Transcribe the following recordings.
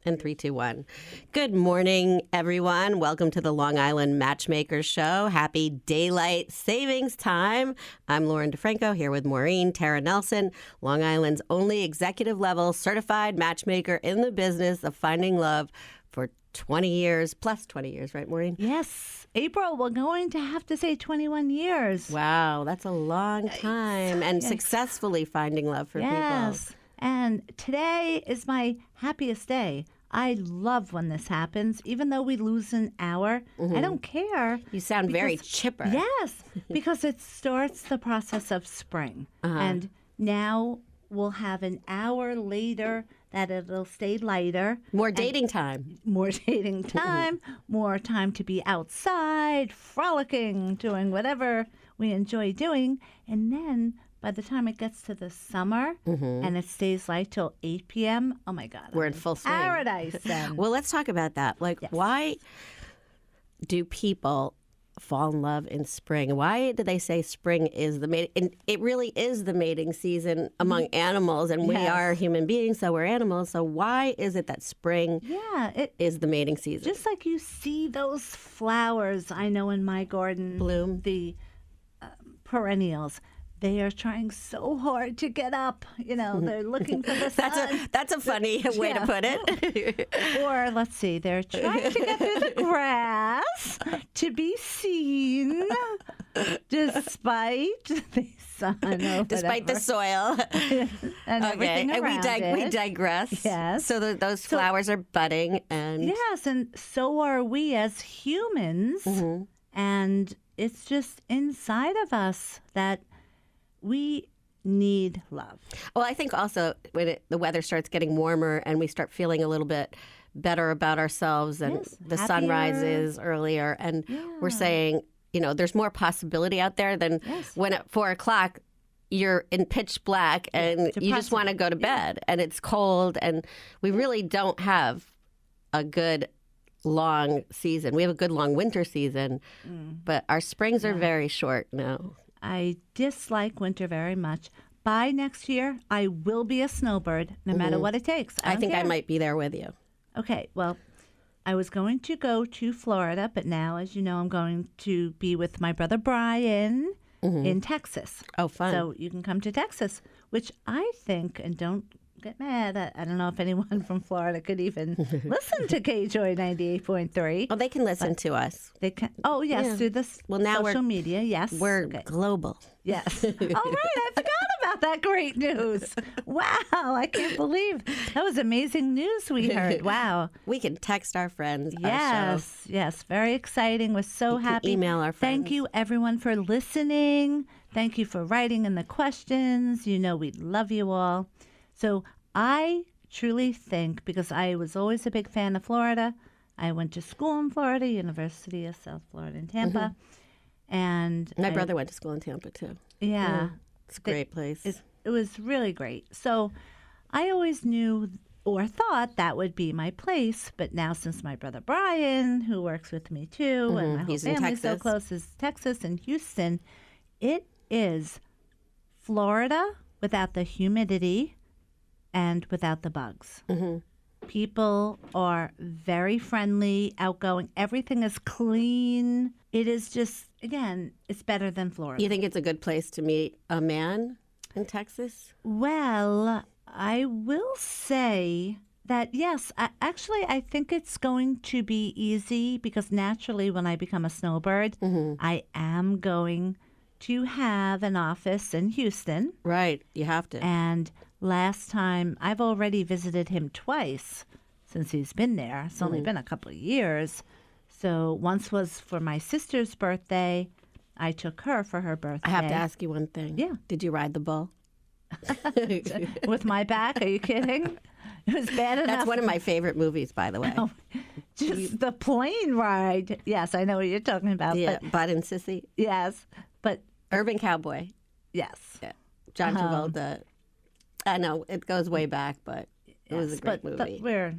And 3, 2, 1. Good morning, everyone. Welcome to the Long Island Matchmaker Show. Happy daylight savings time. I'm Lauren DeFranco here with Maureen Tara Nelson, Long Island's only executive level certified matchmaker in the business of finding love for 20 years, plus 20 years, right, Maureen? Yes. April, we're going to have to say 21 years. Wow, that's a long time. And successfully finding love for people. Yes. And today is my happiest day. I love when this happens, even though we lose an hour. I don't care. You sound very chipper. Yes, because it starts the process of spring. And now we'll have an hour later that it'll stay lighter. More dating time. More dating time, more time to be outside, frolicking, doing whatever we enjoy doing. And then by the time it gets to the summer and it stays light till 8 p.m., oh my God. We're in full swing. Paradise then. Well, let's talk about that. Why do people fall in love in spring? Why do they say spring is the mating? And it really is the mating season among animals, and we are human beings, so we're animals. So why is it that spring is the mating season? Just like you see those flowers, I know in my garden, bloom, the perennials. They are trying so hard to get up. You know, they're looking for the sun. That's a funny way to put it. Or, let's see, they're trying to get through the grass to be seen despite the sun or despite the soil. And everything around and we digress. Yes. So those flowers are budding. And yes, and so are we as humans. And it's just inside of us that we need love. Well, I think also when the weather starts getting warmer and we start feeling a little bit better about ourselves and the sun rises earlier and we're saying, you know, there's more possibility out there than when at 4 o'clock you're in pitch black and you just want to go to bed and it's cold and we really don't have a good long season. We have a good long winter season, but our springs are very short now. I dislike winter very much. By next year, I will be a snowbird, no matter what it takes. I think I might be there with you. Okay, well, I was going to go to Florida, but now, as you know, I'm going to be with my brother Brian in Texas. Oh, fun. So you can come to Texas, which I think, and don't get mad, I don't know if anyone from Florida could even listen to KJOY 98.3. Oh, they can listen to us. They can. Oh, yes, through this social media, yes. We're global. Yes. All right, I forgot about that great news. Wow, I can't believe. That was amazing news we heard. Wow. We can text our friends. Yes, yes, very exciting. We're so happy. Email our friends. Thank you, everyone, for listening. Thank you for writing in the questions. You know we love you all. So I truly think, because I was always a big fan of Florida, I went to school in Florida, University of South Florida in Tampa. And my brother went to school in Tampa, too. Yeah. It's a great place. It was really great. So I always knew or thought that would be my place. But now since my brother Brian, who works with me, too, and my whole family's so close, is Texas and Houston, it is Florida without the humidity and without the bugs. People are very friendly, outgoing. Everything is clean. It is just, again, it's better than Florida. You think it's a good place to meet a man in Texas? Well, I will say that, yes, I think it's going to be easy because naturally when I become a snowbird, I am going to have an office in Houston. Right, you have to. And last time, I've already visited him twice since he's been there. It's only been a couple of years. So once was for my sister's birthday. I took her for her birthday. I have to ask you one thing. Yeah. Did you ride the bull? With my back? Are you kidding? It was bad enough. That's one of my favorite movies, by the way. Oh, just the plane ride. Yes, I know what you're talking about. Yeah, Bud and Sissy. Yes, but Urban Cowboy. Yes. Yeah. John Travolta. I know it goes way back, but it was a great movie. But we're,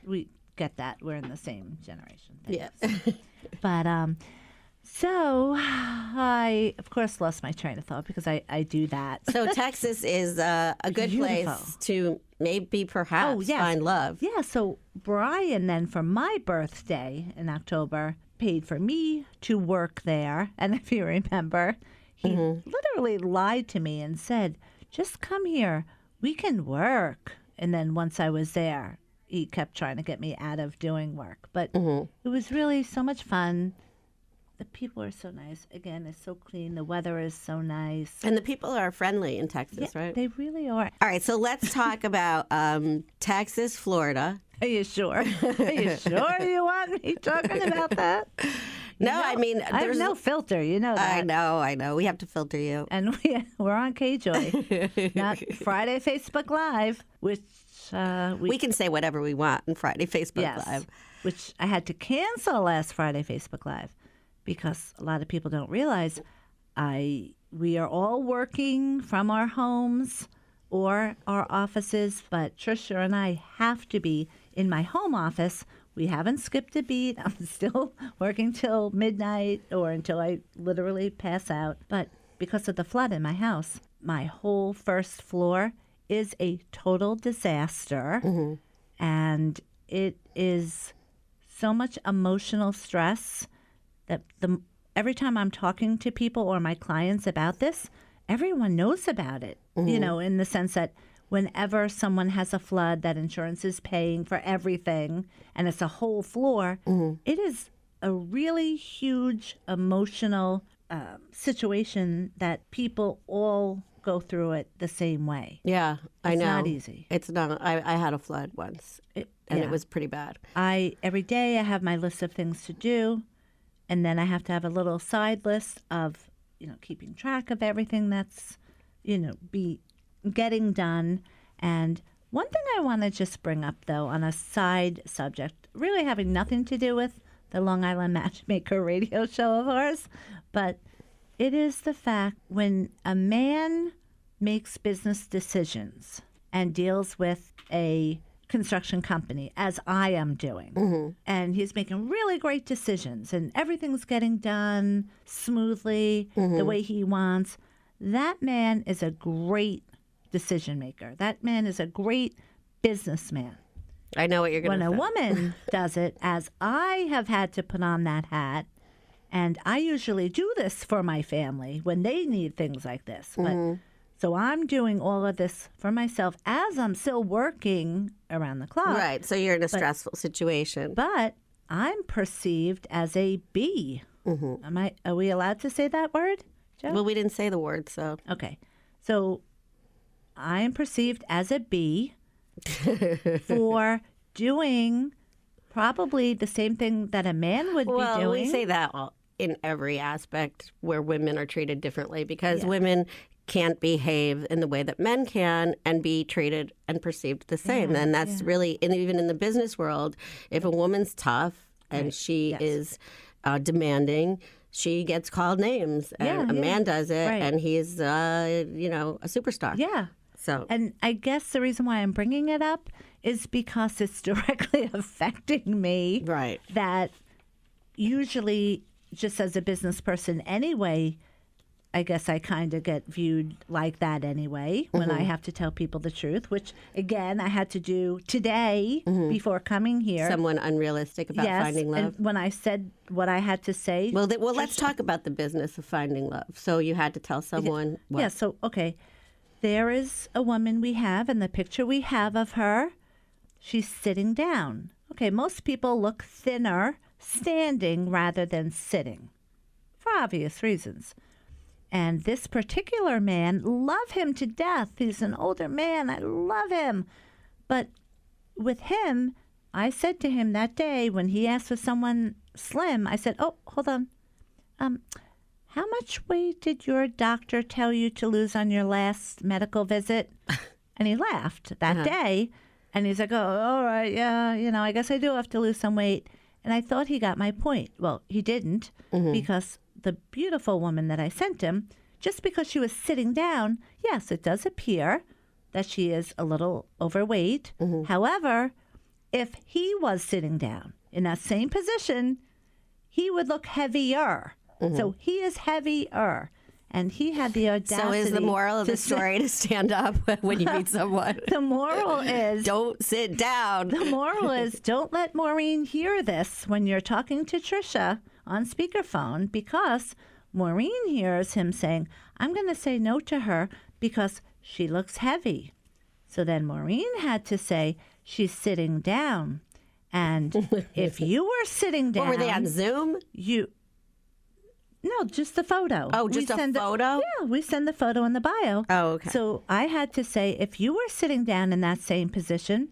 we get that. We're in the same generation. Yeah. But so I, of course, lost my train of thought because I do that. So Texas is a good place to maybe perhaps find love. Yeah, so Brian then for my birthday in October paid for me to work there. And if you remember, he literally lied to me and said, just come here, we can work. And then once I was there, he kept trying to get me out of doing work. But it was really so much fun. The people are so nice. Again, it's so clean. The weather is so nice. And the people are friendly in Texas, right? They really are. All right, so let's talk about Texas, Florida. Are you sure? Are you sure you want me talking about that? No, I mean, I have no filter. You know that. I know. We have to filter you. And we're on KJOY, not Friday Facebook Live, which we can say whatever we want on Friday Facebook Live. Which I had to cancel last Friday Facebook Live because a lot of people don't realize we are all working from our homes or our offices, but Trisha and I have to be in my home office. We haven't skipped a beat. I'm still working till midnight or until I literally pass out. But because of the flood in my house, my whole first floor is a total disaster. And it is so much emotional stress that every time I'm talking to people or my clients about this, everyone knows about it, you know, in the sense that whenever someone has a flood, that insurance is paying for everything, and it's a whole floor, it is a really huge emotional situation that people all go through it the same way. Yeah, I know. It's not easy. It's not. I had a flood once, and it was pretty bad. Every day I have my list of things to do, and then I have to have a little side list of, you know, keeping track of everything that's, you know, getting done. And one thing I want to just bring up, though, on a side subject, really having nothing to do with the Long Island Matchmaker radio show of ours, but it is the fact when a man makes business decisions and deals with a construction company, as I am doing, and he's making really great decisions and everything's getting done smoothly the way he wants, that man is a great decision maker. That man is a great businessman. I know what you're going to say. When a woman does it, as I have had to put on that hat, and I usually do this for my family when they need things like this. But so I'm doing all of this for myself as I'm still working around the clock. Right. So you're in a stressful situation. But I'm perceived as a B. Are we allowed to say that word, Joe? Well, we didn't say the word, so. Okay. So I am perceived as a B for doing probably the same thing that a man would be doing. Well, we say that in every aspect where women are treated differently because women can't behave in the way that men can and be treated and perceived the same. And that's really, and even in the business world, if a woman's tough and she is demanding, she gets called names. And a man does it, and he's, you know, a superstar. Yeah. So, and I guess the reason why I'm bringing it up is because it's directly affecting me. Right. That usually, just as a business person anyway, I guess I kind of get viewed like that anyway when I have to tell people the truth, which, again, I had to do today before coming here. Someone unrealistic about finding love. And when I said what I had to say. Well, let's talk about the business of finding love. So you had to tell someone what? Yeah, so, okay. There is a woman we have, and the picture we have of her, she's sitting down. Okay, most people look thinner standing rather than sitting for obvious reasons. And this particular man, love him to death. He's an older man. I love him. But with him, I said to him that day when he asked for someone slim, I said, oh, hold on. How much weight did your doctor tell you to lose on your last medical visit? And he laughed that day. And he's like, oh, all right, yeah, you know, I guess I do have to lose some weight. And I thought he got my point. Well, he didn't because the beautiful woman that I sent him, just because she was sitting down, yes, it does appear that she is a little overweight. However, if he was sitting down in that same position, he would look heavier. So he is heavier. And he had the audacity. So is the moral of the story to stand up when you meet someone? The moral is... Don't sit down. The moral is don't let Maureen hear this when you're talking to Trisha on speakerphone, because Maureen hears him saying, I'm going to say no to her because she looks heavy. So then Maureen had to say, she's sitting down. And if you were sitting down... Were they on Zoom? No, just the photo. Oh, just a photo? Yeah, we send the photo in the bio. Oh, okay. So I had to say, if you were sitting down in that same position,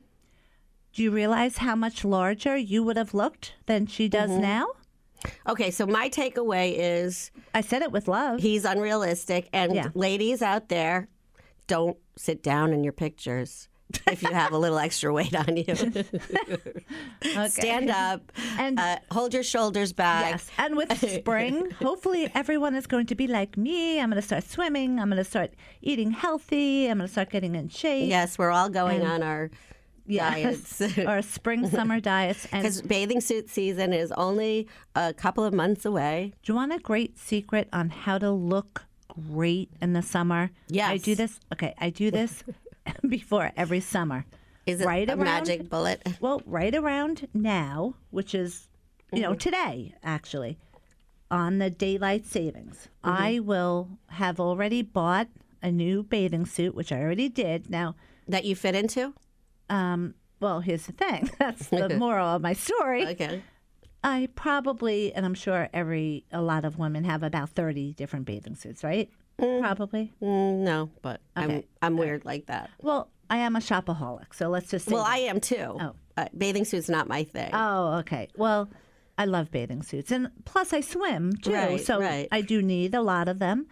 do you realize how much larger you would have looked than she does now? Okay, so my takeaway is... I said it with love. He's unrealistic. And ladies out there, don't sit down in your pictures if you have a little extra weight on you. Okay. Stand up and hold your shoulders back. Yes. And with spring, hopefully everyone is going to be like me. I'm going to start swimming. I'm going to start eating healthy. I'm going to start getting in shape. Yes, we're all going on our diets. Our spring, summer diets. Because bathing suit season is only a couple of months away. Do you want a great secret on how to look great in the summer? Yes. I do this. Okay, I do this before every summer. Is it a magic bullet? Well, right around now, which is, today, actually, on the daylight savings, I will have already bought a new bathing suit, which I already did. Now, that you fit into? Well, here's the thing. That's the moral of my story. Okay. I probably, and I'm sure a lot of women have about 30 different bathing suits, right? Probably. No, but okay. I'm weird like that. Well, I am a shopaholic, so let's just say I am too. Oh. Bathing suit's not my thing. Oh, okay. Well, I love bathing suits. And plus I swim too, Right. I do need a lot of them.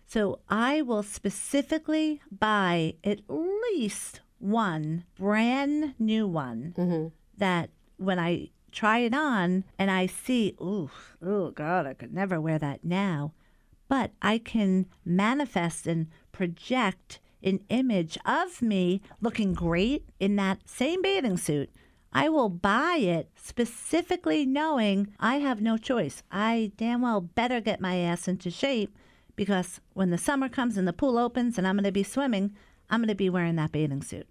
So I will specifically buy at least one brand new one that when I try it on and I see, oh God, I could never wear that now. But I can manifest and project an image of me looking great in that same bathing suit. I will buy it specifically knowing I have no choice. I damn well better get my ass into shape because when the summer comes and the pool opens and I'm going to be swimming, I'm going to be wearing that bathing suit.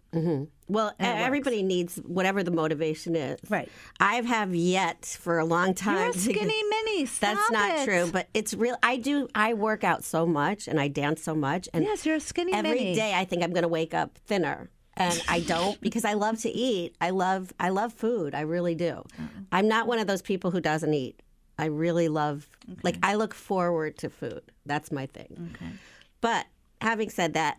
Well, everybody needs whatever the motivation is. Right. I have yet for a long time. You're a skinny mini. That's not true, but it's real. I work out so much and I dance so much. And yes, you're a skinny mini. Every day I think I'm going to wake up thinner. And I don't because I love to eat. I love food. I really do. I'm not one of those people who doesn't eat. I really love, I look forward to food. That's my thing. Okay. But having said that,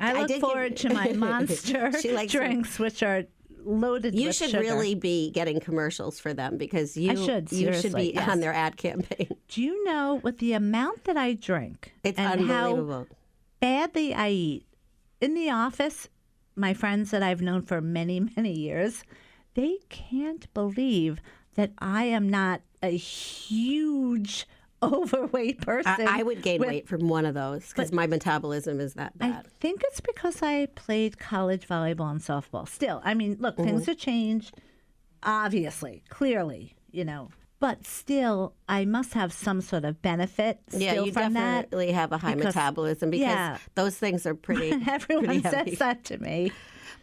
I look forward to my Monster drinks, which are loaded with sugar. You should really be getting commercials for them because you should be on their ad campaign. Do you know, with the amount that I drink it's and unbelievable. How badly I eat, in the office, my friends that I've known for many, many years, they can't believe that I am not a huge overweight person. I would gain weight from one of those because my metabolism is that bad. I think it's because I played college volleyball and softball. Still, I mean, look, things have changed, obviously, clearly, But still, I must have some sort of benefit still you from that. definitely have a high metabolism because those things are pretty Everyone pretty says that to me.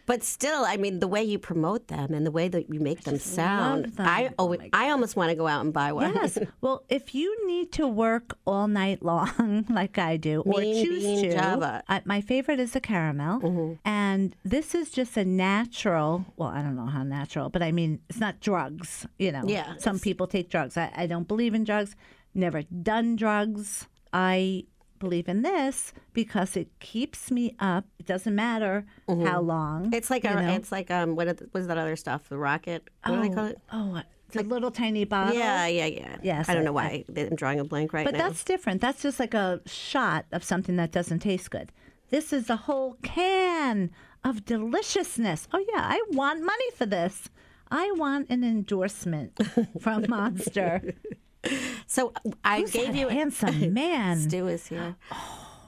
But still, I mean, the way you promote them and the way that you make them sound, I almost want to go out and buy one. Yes. Well, if you need to work all night long, like I do, or choose to, Java. My favorite is the caramel. And this is just a natural, well, I don't know how natural, but I mean, it's not drugs, Yeah. Some people take drugs. I don't believe in drugs, never done drugs. I believe in this because it keeps me up. It doesn't matter how long. It's like what was that other stuff? The rocket? What do they call it? Oh, the little tiny bottle. Yeah. Yes. I don't know why I'm drawing a blank right now. But that's different. That's just like a shot of something that doesn't taste good. This is a whole can of deliciousness. Oh yeah, I want money for this. I want an endorsement from Monster. So I Who's gave that you handsome man. Stu is here.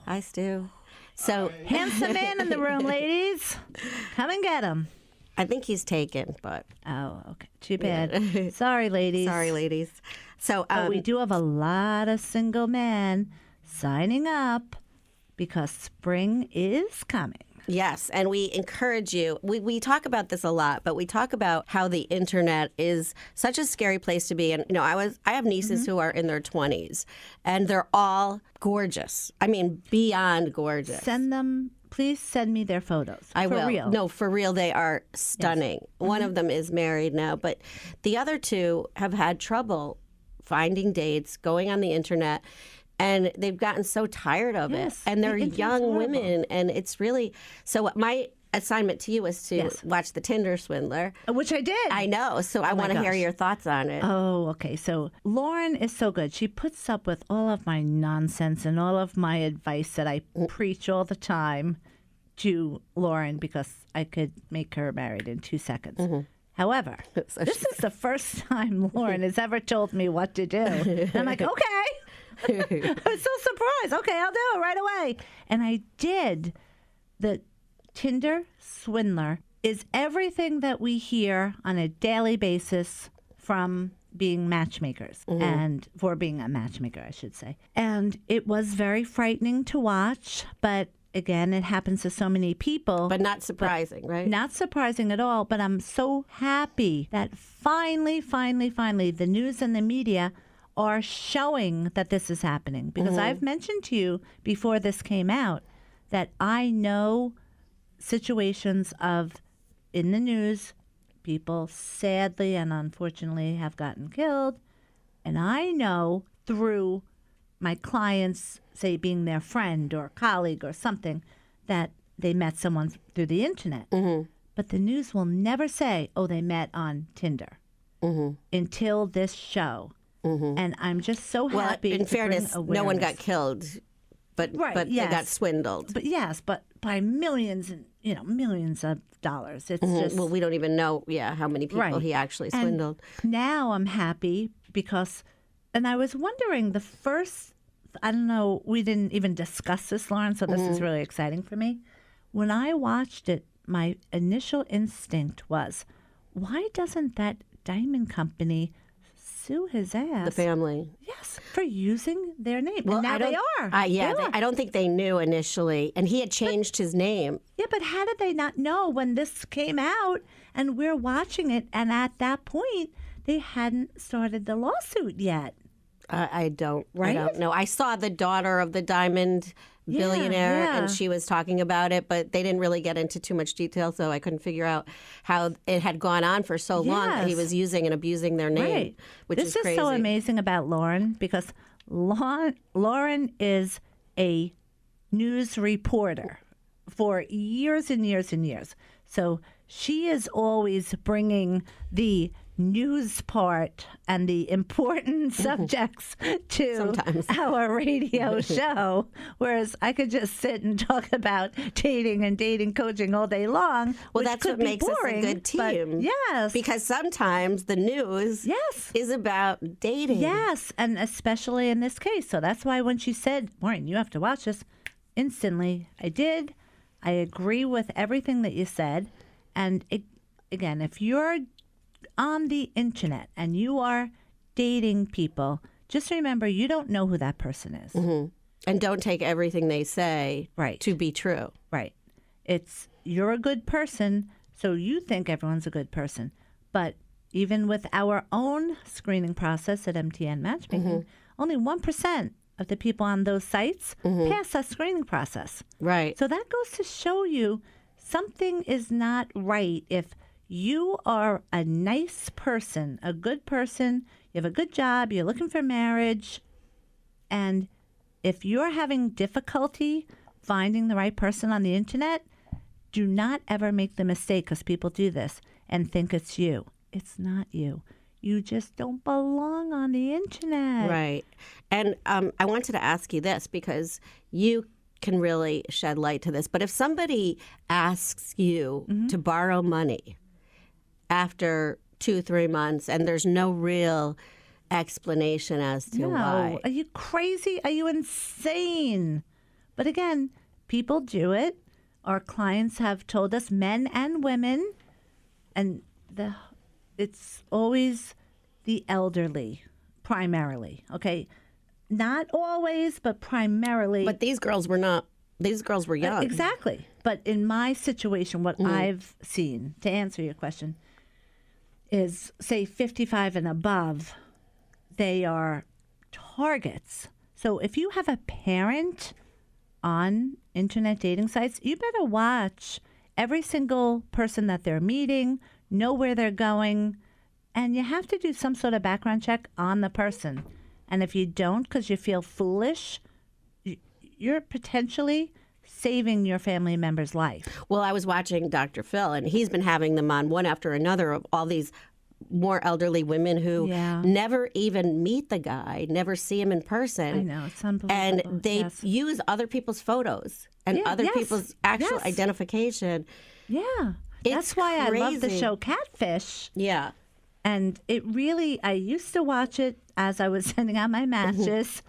Hi, Stu. So handsome man in the room, ladies. Come and get him. I think he's taken, but okay, too bad. Sorry, ladies. Sorry, ladies. So but we do have a lot of single men signing up because spring is coming. Yes, and we encourage you. We talk about this a lot, but we talk about how the internet is such a scary place to be. And I have nieces who are in their 20s, and they're all gorgeous. I mean, beyond gorgeous. Please send me their photos. I will. Real. No, for real, they are stunning. Yes. One of them is married now, but the other two have had trouble finding dates, going on the internet. And they've gotten so tired of it. And they're young women. And it's really... So my assignment to you is to watch The Tinder Swindler. Which I did. I know. So I want to hear your thoughts on it. Oh, okay. So Lauren is so good. She puts up with all of my nonsense and all of my advice that I preach all the time to Lauren because I could make her married in 2 seconds. However, this is the first time Lauren has ever told me what to do. And I'm like, okay. I was so surprised. Okay, I'll do it right away. And I did. The Tinder Swindler is everything that we hear on a daily basis from being matchmakers and for being a matchmaker, I should say. And it was very frightening to watch, but again, it happens to so many people. But not surprising, right? Not surprising at all. But I'm so happy that finally, the news and the media are showing that this is happening. Because I've mentioned to you before this came out that I know situations of, in the news, people sadly and unfortunately have gotten killed. And I know through my clients, say being their friend or colleague or something, that they met someone through the internet. But the news will never say, oh, they met on Tinder until this show. And I'm just so happy. In fairness, no one got killed, but they got swindled. But by millions and millions of dollars. It's just we don't even know how many people he actually swindled. And now I'm happy because, and I was wondering the first. I don't know. We didn't even discuss this, Lauren. So this is really exciting for me. When I watched it, my initial instinct was, why doesn't that diamond company sue his ass? The family. Yes, for using their name. Well, and now they are. I don't think they knew initially. And he had changed his name. Yeah, but how did they not know when this came out and we're watching it? And at that point, they hadn't started the lawsuit yet. I don't know. I saw the daughter of the diamond billionaire, and she was talking about it, but they didn't really get into too much detail, so I couldn't figure out how it had gone on for so long that he was using and abusing their name, which is crazy. This is so amazing about Lauren because Lauren is a news reporter for years and years and years. So she is always bringing the news part and the important subjects to our radio show, whereas I could just sit and talk about dating and dating coaching all day long. Well, that's what makes boring, us a good team. Yes. Because sometimes the news is about dating. Yes, and especially in this case. So that's why when she said, Maureen, you have to watch this, instantly I did. I agree with everything that you said. And again, if you're on the internet and you are dating people, just remember you don't know who that person is. And don't take everything they say to be true. Right. You're a good person, so you think everyone's a good person. But even with our own screening process at MTN Matchmaking, only 1% of the people on those sites pass that screening process. Right. So that goes to show you something is not right if you are a nice person, a good person, you have a good job, you're looking for marriage, and if you're having difficulty finding the right person on the internet, do not ever make the mistake, because people do this, and think it's you. It's not you. You just don't belong on the internet. Right. And I wanted to ask you this, because you can really shed light to this, but if somebody asks you to borrow money after 2-3 months, and there's no real explanation as to why. Are you crazy? Are you insane? But again, people do it. Our clients have told us, men and women, and it's always the elderly, primarily. Okay, Not always, but primarily. But these girls were not. These girls were young. Exactly. But in my situation, what I've seen, to answer your question, is, say, 55 and above, they are targets. So if you have a parent on internet dating sites, you better watch every single person that they're meeting, know where they're going, and you have to do some sort of background check on the person. And if you don't because you feel foolish, you're potentially saving your family member's life. Well, I was watching Dr. Phil, and he's been having them on one after another of all these more elderly women who never even meet the guy, never see him in person. I know, it's unbelievable. And they use other people's photos and other people's actual identification. Yeah. That's why I love the show Catfish. Yeah. And it really, I used to watch it as I was sending out my matches.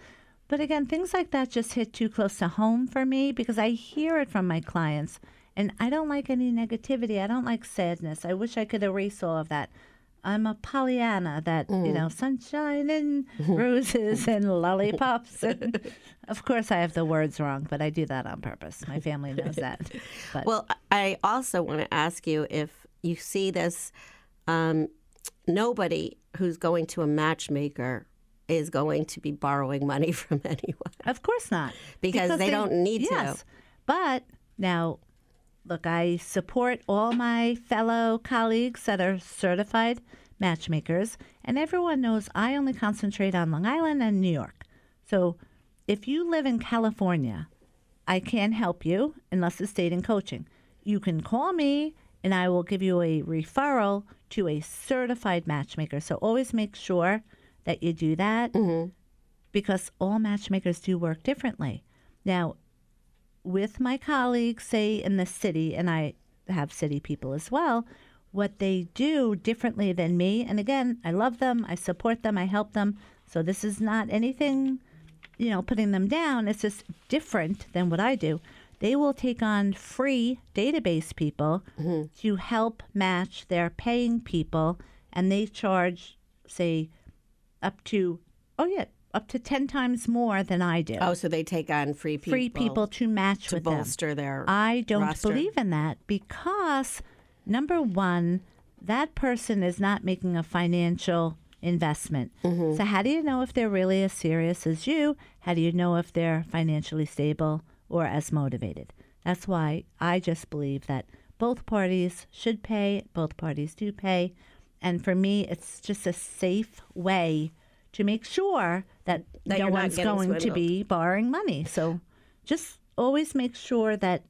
But again, things like that just hit too close to home for me because I hear it from my clients. And I don't like any negativity. I don't like sadness. I wish I could erase all of that. I'm a Pollyanna that, sunshine and roses and lollipops. And of course, I have the words wrong, but I do that on purpose. My family knows that. But. Well, I also want to ask you if you see this, nobody who's going to a matchmaker is going to be borrowing money from anyone. Of course not. Because they don't need to. But now, look, I support all my fellow colleagues that are certified matchmakers, and everyone knows I only concentrate on Long Island and New York. So if you live in California, I can't help you unless it's dating coaching. You can call me, and I will give you a referral to a certified matchmaker. So always make sure that you do that because all matchmakers do work differently. Now, with my colleagues, say in the city, and I have city people as well, what they do differently than me, and again, I love them, I support them, I help them, so this is not anything, putting them down, it's just different than what I do. They will take on free database people to help match their paying people, and they charge, say, up to 10 times more than I do. Oh, so they take on free people. Free people to match with them. To bolster their I don't roster. believe in that because, number one, that person is not making a financial investment. So how do you know if they're really as serious as you? How do you know if they're financially stable or as motivated? That's why I just believe that both parties should pay, both parties do pay. And for me, it's just a safe way to make sure that no one's going to be borrowing money. So just always make sure that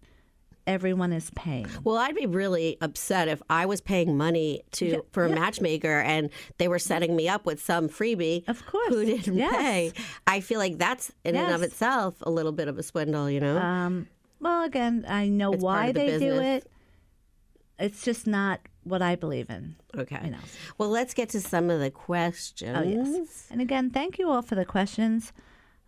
everyone is paying. Well, I'd be really upset if I was paying money for a matchmaker and they were setting me up with some freebie who didn't pay. I feel like that's in and of itself a little bit of a swindle, Well, again, I know why they do it. It's just not what I believe in. Okay. Well, let's get to some of the questions. Oh, yes. And again, thank you all for the questions.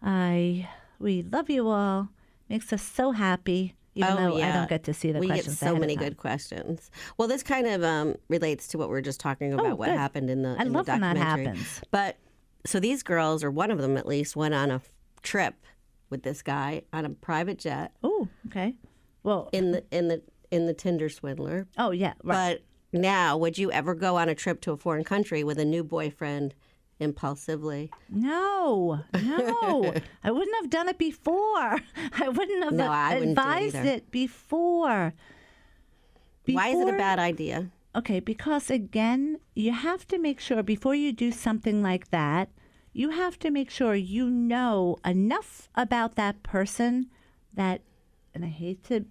We love you all. Makes us so happy, even though I don't get to see the questions. We get so many good questions. Well, this kind of relates to what we were just talking about, what happened in the documentary. I love when that happens. But so these girls, or one of them at least, went on a trip with this guy on a private jet. Oh, okay. Well, in the Tinder swindler. Oh, yeah, right. But now, would you ever go on a trip to a foreign country with a new boyfriend impulsively? No. I wouldn't have done it before. I wouldn't have advised it before. Why is it a bad idea? Okay, because again, you have to make sure before you do something like that, you have to make sure you know enough about that person that, and I hate to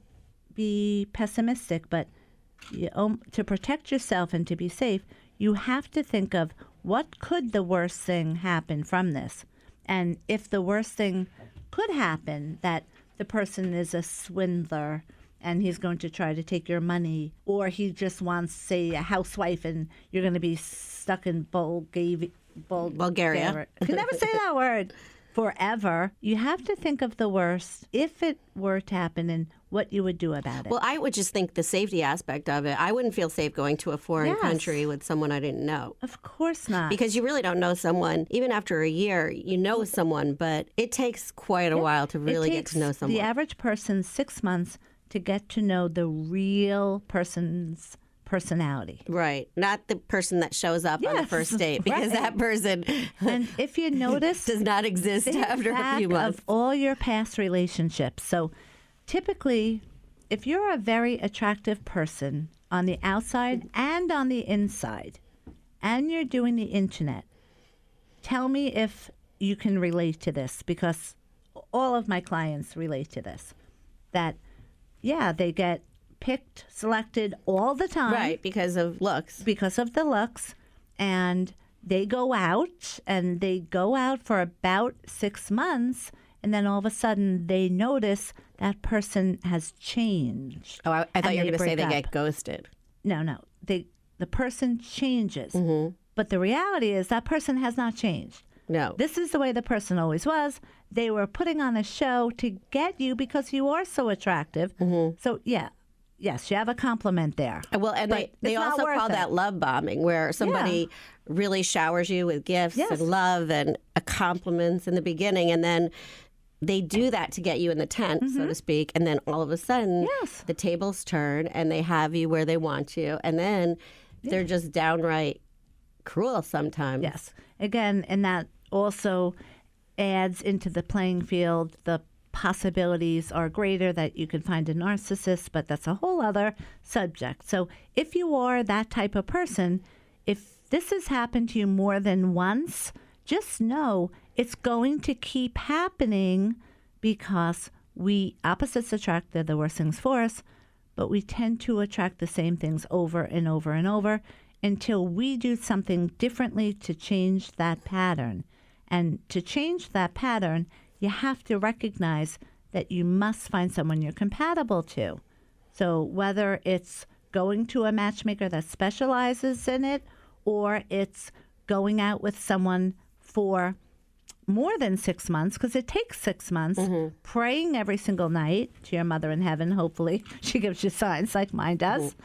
be pessimistic, but to protect yourself and to be safe, you have to think of what could the worst thing happen from this. And if the worst thing could happen, that the person is a swindler and he's going to try to take your money, or he just wants, say, a housewife and you're going to be stuck in Bulgaria. I can never say that word. Forever. You have to think of the worst if it were to happen and what you would do about it. Well, I would just think the safety aspect of it. I wouldn't feel safe going to a foreign country with someone I didn't know. Of course not. Because you really don't know someone. Even after a year, you know someone, but it takes quite a while to really get to know someone. The average person 6 months to get to know the real person's personality. Right. Not the person that shows up on the first date, because that person and if you notice does not exist after a few months. Of all your past relationships. So typically, if you're a very attractive person on the outside and on the inside, and you're doing the internet, tell me if you can relate to this, because all of my clients relate to this. That, they get picked, selected all the time. Right, because of looks. Because of the looks. And they go out for about 6 months, and then all of a sudden they notice that person has changed. Oh, I thought you were going to say they get ghosted. No. The person changes. Mm-hmm. But the reality is that person has not changed. No. This is the way the person always was. They were putting on a show to get you because you are so attractive. Mm-hmm. So, yes, you have a compliment there. Well, and they also call that love bombing, where somebody really showers you with gifts and love and compliments in the beginning, and then they do that to get you in the tent, so to speak, and then all of a sudden the tables turn and they have you where they want you, and then they're just downright cruel sometimes. Yes. Again, and that also adds into the playing field. The possibilities are greater that you can find a narcissist, but that's a whole other subject. So if you are that type of person, if this has happened to you more than once, just know it's going to keep happening, because opposites attract. They're the worst things for us, but we tend to attract the same things over and over and over until we do something differently to change that pattern. And to change that pattern, you have to recognize that you must find someone you're compatible to. So whether it's going to a matchmaker that specializes in it, or it's going out with someone for more than 6 months, because it takes 6 months, praying every single night to your mother in heaven, hopefully she gives you signs like mine does,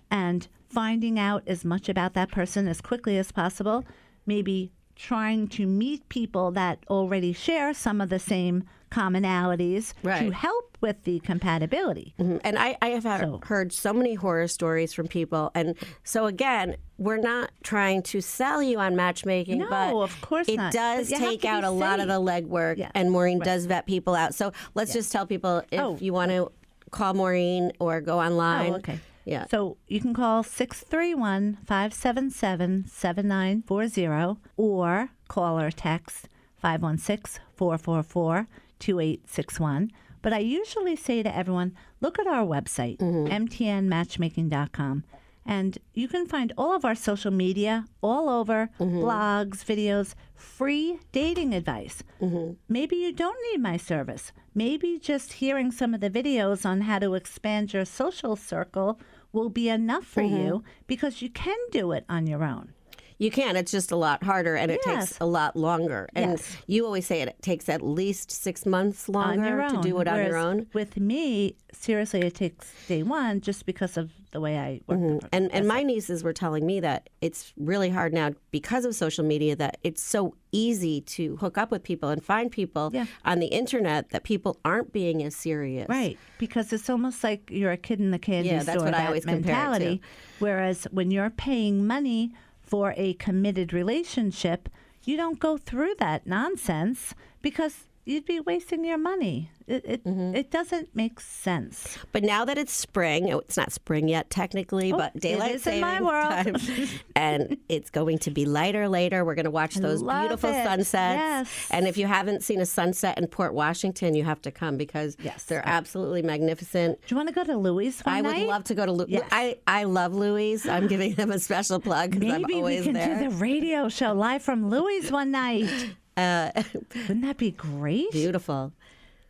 and finding out as much about that person as quickly as possible, maybe trying to meet people that already share some of the same commonalities to help with the compatibility. And I have heard so many horror stories from people. And so, again, we're not trying to sell you on matchmaking, but of course it does take out a lot of the legwork, and Maureen does vet people out. So let's just tell people, if you want to call Maureen or go online. Oh, okay. Yeah. So you can call 631-577-7940 or call or text 516-444-2861. But I usually say to everyone, look at our website, mtnmatchmaking.com. And you can find all of our social media all over, blogs, videos, free dating advice. Maybe you don't need my service. Maybe just hearing some of the videos on how to expand your social circle will be enough for you, because you can do it on your own. You can. It's just a lot harder, and it takes a lot longer. And you always say it takes at least 6 months longer to do it on your own. With me, seriously, it takes day one, just because of the way I work. And my nieces were telling me that it's really hard now because of social media, that it's so easy to hook up with people and find people on the internet, that people aren't being as serious. Right, because it's almost like you're a kid in the candy store. That's what I always compare it to. Whereas when you're paying money for a committed relationship, you don't go through that nonsense, because you'd be wasting your money. It doesn't make sense. But now that it's spring, it's not spring yet technically, but daylight savings time, and it's going to be lighter later. We're going to watch those beautiful sunsets. Yes. And if you haven't seen a sunset in Port Washington, you have to come, because they're absolutely magnificent. Do you want to go to Louis one night? I would love to go to Louis. Yes. I love Louis. I'm giving them a special plug because I'm always there. Maybe we can do the radio show live from Louis one night. Wouldn't that be great? Beautiful.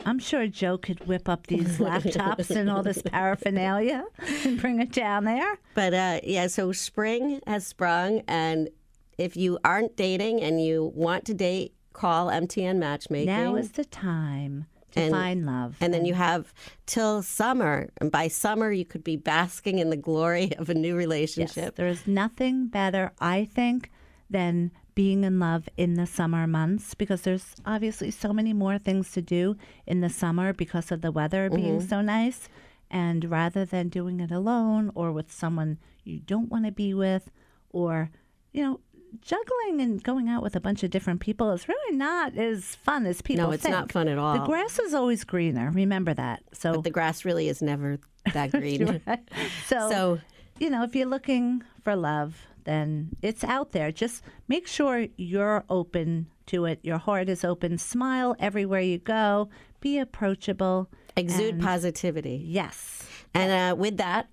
I'm sure Joe could whip up these laptops and all this paraphernalia and bring it down there. But so spring has sprung, and if you aren't dating and you want to date, call MTN Matchmaking. Now is the time to find love. And then you have till summer. And by summer, you could be basking in the glory of a new relationship. Yes, there's nothing better, I think, than being in love in the summer months, because there's obviously so many more things to do in the summer because of the weather being so nice. And rather than doing it alone or with someone you don't want to be with, or, juggling and going out with a bunch of different people is really not as fun as people think. No, it's not fun at all. The grass is always greener. Remember that. But the grass really is never that green. Right. So, if you're looking for love, then it's out there. Just make sure you're open to it. Your heart is open. Smile everywhere you go. Be approachable. Exude positivity. Yes. And with that,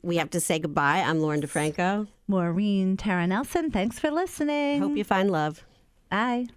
we have to say goodbye. I'm Lauren DeFranco. Maureen Tara Nelson. Thanks for listening. Hope you find love. Bye.